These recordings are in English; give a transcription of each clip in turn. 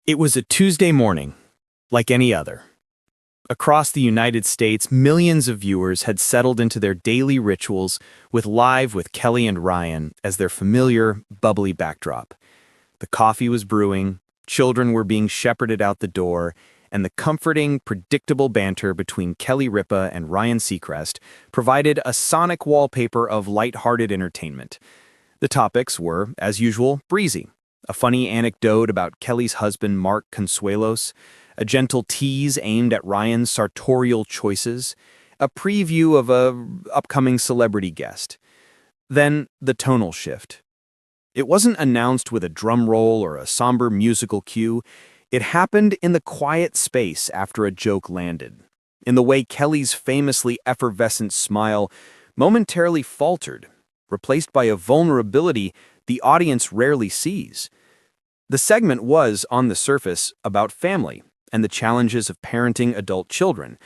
It was a Tuesday morning, like any other. Across the United States, millions of viewers had settled into their daily rituals with Live with Kelly and Ryan as their familiar, bubbly backdrop. The coffee was brewing, children were being shepherded out the door, and the comforting, predictable banter between Kelly Ripa and Ryan Seacrest provided a sonic wallpaper of light-hearted entertainment. The topics were, as usual, breezy. A funny anecdote about Kelly's husband, Mark Consuelos, a gentle tease aimed at Ryan's sartorial choices, a preview of a upcoming celebrity guest. Then the tonal shift. It wasn't announced with a drum roll or a somber musical cue. It happened in the quiet space after a joke landed, in the way Kelly's famously effervescent smile momentarily faltered, replaced by a vulnerability the audience rarely sees. The segment was, on the surface, about family and the challenges of parenting adult children,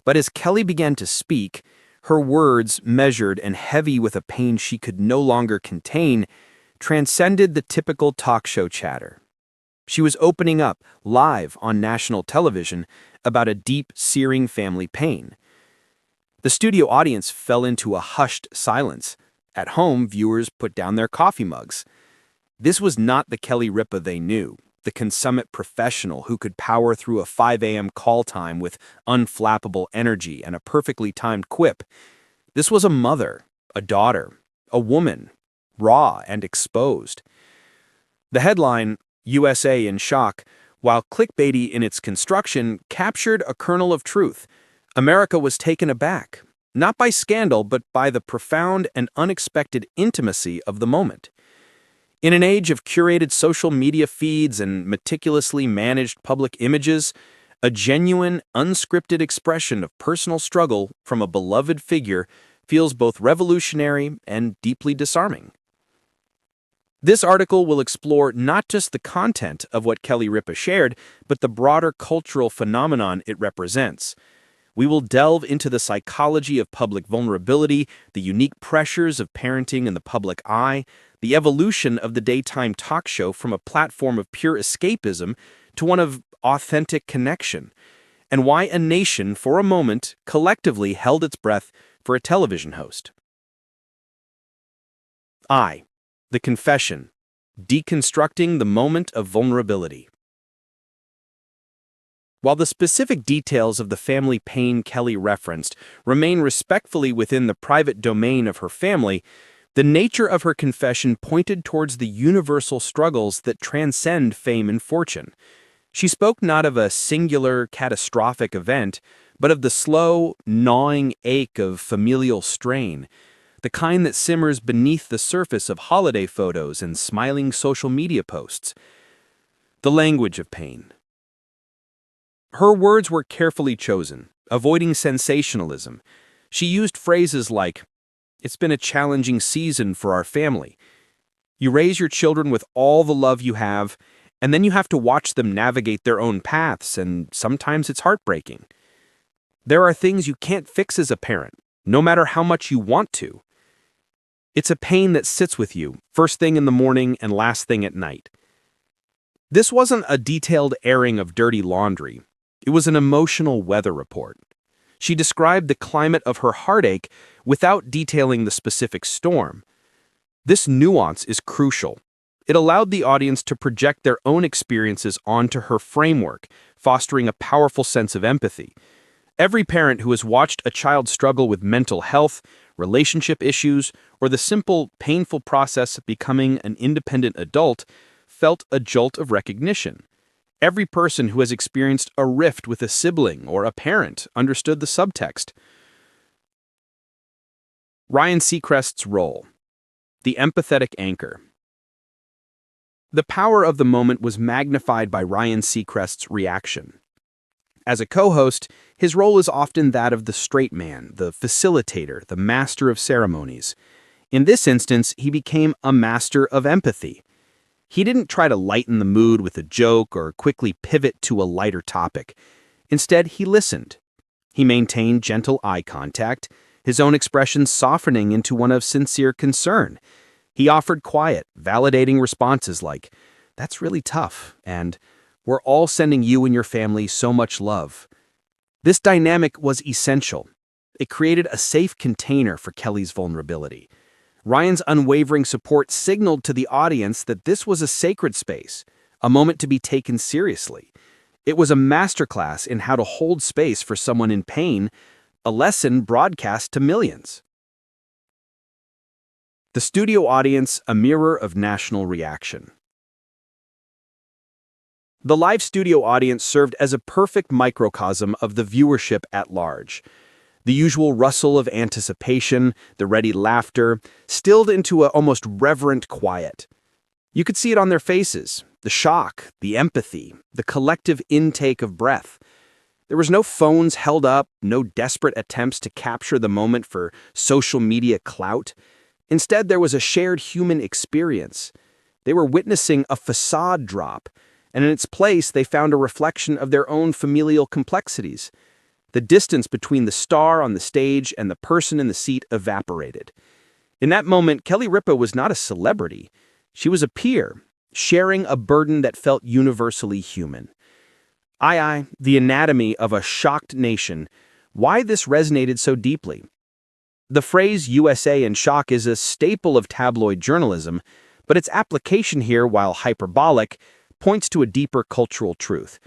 but as Kelly began to speak, her words, measured and heavy with a pain she could no longer contain, transcended the typical talk show chatter. She was opening up, live on national television, about a deep, searing family pain. The studio audience fell into a hushed silence. At home, viewers put down their coffee mugs. This was not the Kelly Ripa they knew, the consummate professional who could power through a 5 a.m. call time with unflappable energy and a perfectly timed quip. This was a mother, a daughter, a woman, raw and exposed. The headline, USA in shock, while clickbaity in its construction, captured a kernel of truth. America was taken aback, not by scandal, but by the profound and unexpected intimacy of the moment. In an age of curated social media feeds and meticulously managed public images, a genuine, unscripted expression of personal struggle from a beloved figure feels both revolutionary and deeply disarming. This article will explore not just the content of what Kelly Ripa shared, but the broader cultural phenomenon it represents. We will delve into the psychology of public vulnerability, the unique pressures of parenting in the public eye, the evolution of the daytime talk show from a platform of pure escapism to one of authentic connection, and why a nation, for a moment, collectively held its breath for a television host. The confession, deconstructing the moment of vulnerability. While the specific details of the family pain Kelly referenced remain respectfully within the private domain of her family, the nature of her confession pointed towards the universal struggles that transcend fame and fortune. She spoke not of a singular, catastrophic event, but of the slow, gnawing ache of familial strain, the kind that simmers beneath the surface of holiday photos and smiling social media posts. The language of pain. Her words were carefully chosen, avoiding sensationalism. She used phrases like, "It's been a challenging season for our family. You raise your children with all the love you have, and then you have to watch them navigate their own paths, and sometimes it's heartbreaking. There are things you can't fix as a parent, no matter how much you want to. It's a pain that sits with you, first thing in the morning and last thing at night." This wasn't a detailed airing of dirty laundry. It was an emotional weather report. She described the climate of her heartache without detailing the specific storm. This nuance is crucial. It allowed the audience to project their own experiences onto her framework, fostering a powerful sense of empathy. Every parent who has watched a child struggle with mental health, relationship issues, or the simple, painful process of becoming an independent adult felt a jolt of recognition. Every person who has experienced a rift with a sibling or a parent understood the subtext. Ryan Seacrest's role. The empathetic anchor. The power of the moment was magnified by Ryan Seacrest's reaction. As a co-host, his role is often that of the straight man, the facilitator, the master of ceremonies. In this instance, he became a master of empathy. He didn't try to lighten the mood with a joke or quickly pivot to a lighter topic. Instead, he listened. He maintained gentle eye contact, his own expression softening into one of sincere concern. He offered quiet, validating responses like, "That's really tough," and We're all sending you and your family so much love. This dynamic was essential. It created a safe container for Kelly's vulnerability. Ryan's unwavering support signaled to the audience that this was a sacred space, a moment to be taken seriously. It was a masterclass in how to hold space for someone in pain, a lesson broadcast to millions. The studio audience, a mirror of national reaction. The live studio audience served as a perfect microcosm of the viewership at large. The usual rustle of anticipation, the ready laughter, stilled into an almost reverent quiet. You could see it on their faces, the shock, the empathy, the collective intake of breath. There was no phones held up, no desperate attempts to capture the moment for social media clout. Instead, there was a shared human experience. They were witnessing a facade drop, and in its place, they found a reflection of their own familial complexities. The distance between the star on the stage and the person in the seat evaporated. In that moment, Kelly Ripa was not a celebrity. She was a peer, sharing a burden that felt universally human. The anatomy of a shocked nation. Why this resonated so deeply? The phrase USA in shock is a staple of tabloid journalism, but its application here, while hyperbolic, points to a deeper cultural truth.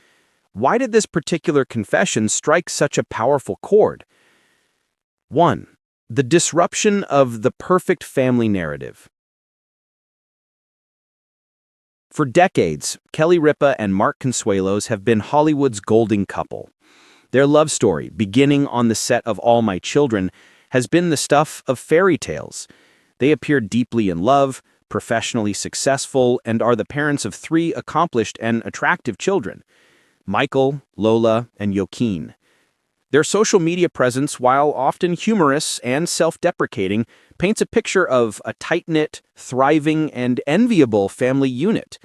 Why did this particular confession strike such a powerful chord? 1. The disruption of the perfect family narrative. For decades, Kelly Ripa and Mark Consuelos have been Hollywood's golden couple. Their love story, beginning on the set of All My Children, has been the stuff of fairy tales. They appear deeply in love, professionally successful, and are the parents of 3 accomplished and attractive children: Michael, Lola, and Joaquin. Their social media presence, while often humorous and self-deprecating, paints a picture of a tight-knit, thriving, and enviable family unit.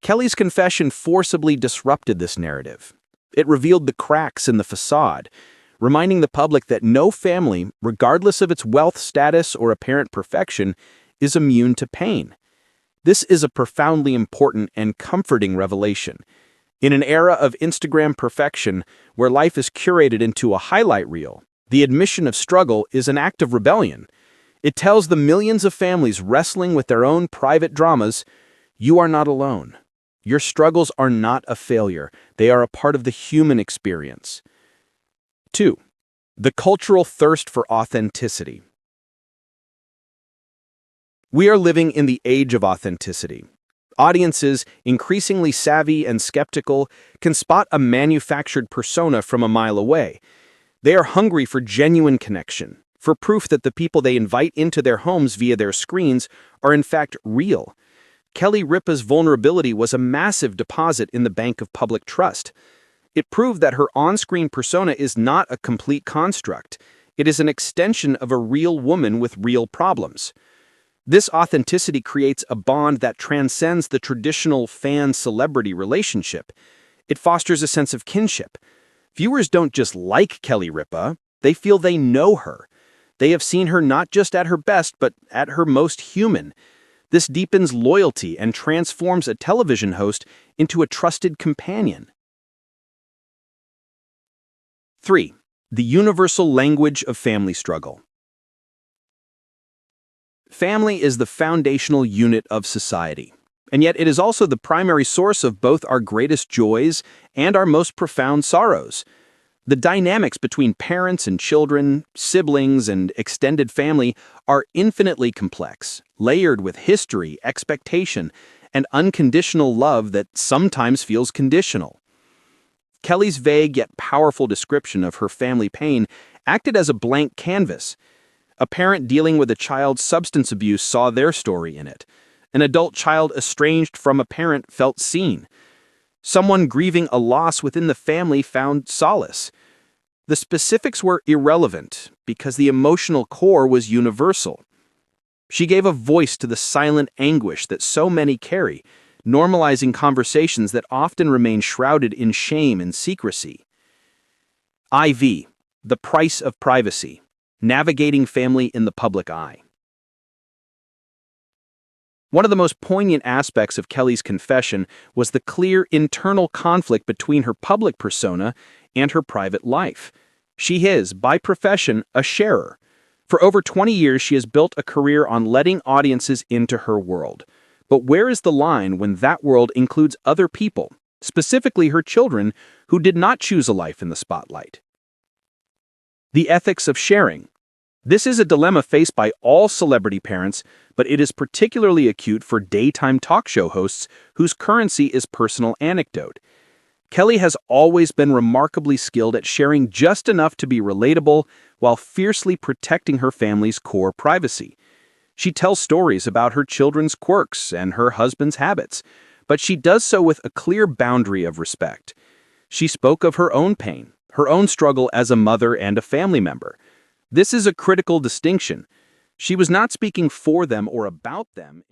Kelly's confession forcibly disrupted this narrative. It revealed the cracks in the facade, reminding the public that no family, regardless of its wealth status or apparent perfection, is immune to pain. This is a profoundly important and comforting revelation. In an era of Instagram perfection, where life is curated into a highlight reel, the admission of struggle is an act of rebellion. It tells the millions of families wrestling with their own private dramas, you are not alone. Your struggles are not a failure. They are a part of the human experience. 2. The cultural thirst for authenticity. We are living in the age of authenticity. Audiences, increasingly savvy and skeptical, can spot a manufactured persona from a mile away. They are hungry for genuine connection, for proof that the people they invite into their homes via their screens are in fact real. Kelly Ripa's vulnerability was a massive deposit in the bank of public trust. It proved that her on-screen persona is not a complete construct. It is an extension of a real woman with real problems. This authenticity creates a bond that transcends the traditional fan-celebrity relationship. It fosters a sense of kinship. Viewers don't just like Kelly Ripa, they feel they know her. They have seen her not just at her best, but at her most human. This deepens loyalty and transforms a television host into a trusted companion. 3. The universal language of family struggle. Family is the foundational unit of society, and yet it is also the primary source of both our greatest joys and our most profound sorrows. The dynamics between parents and children, siblings, and extended family are infinitely complex, layered with history, expectation, and unconditional love that sometimes feels conditional. Kelly's vague yet powerful description of her family pain acted as a blank canvas. A parent dealing with a child's substance abuse saw their story in it. An adult child estranged from a parent felt seen. Someone grieving a loss within the family found solace. The specifics were irrelevant because the emotional core was universal. She gave a voice to the silent anguish that so many carry, normalizing conversations that often remain shrouded in shame and secrecy. IV, the price of privacy. Navigating family in the public eye. One of the most poignant aspects of Kelly's confession was the clear internal conflict between her public persona and her private life. She is, by profession, a sharer. For over 20 years, she has built a career on letting audiences into her world. But where is the line when that world includes other people, specifically her children, who did not choose a life in the spotlight? The ethics of sharing. This is a dilemma faced by all celebrity parents, but it is particularly acute for daytime talk show hosts whose currency is personal anecdote. Kelly has always been remarkably skilled at sharing just enough to be relatable while fiercely protecting her family's core privacy. She tells stories about her children's quirks and her husband's habits, but she does so with a clear boundary of respect. She spoke of her own pain, her own struggle as a mother and a family member. This is a critical distinction. She was not speaking for them or about them.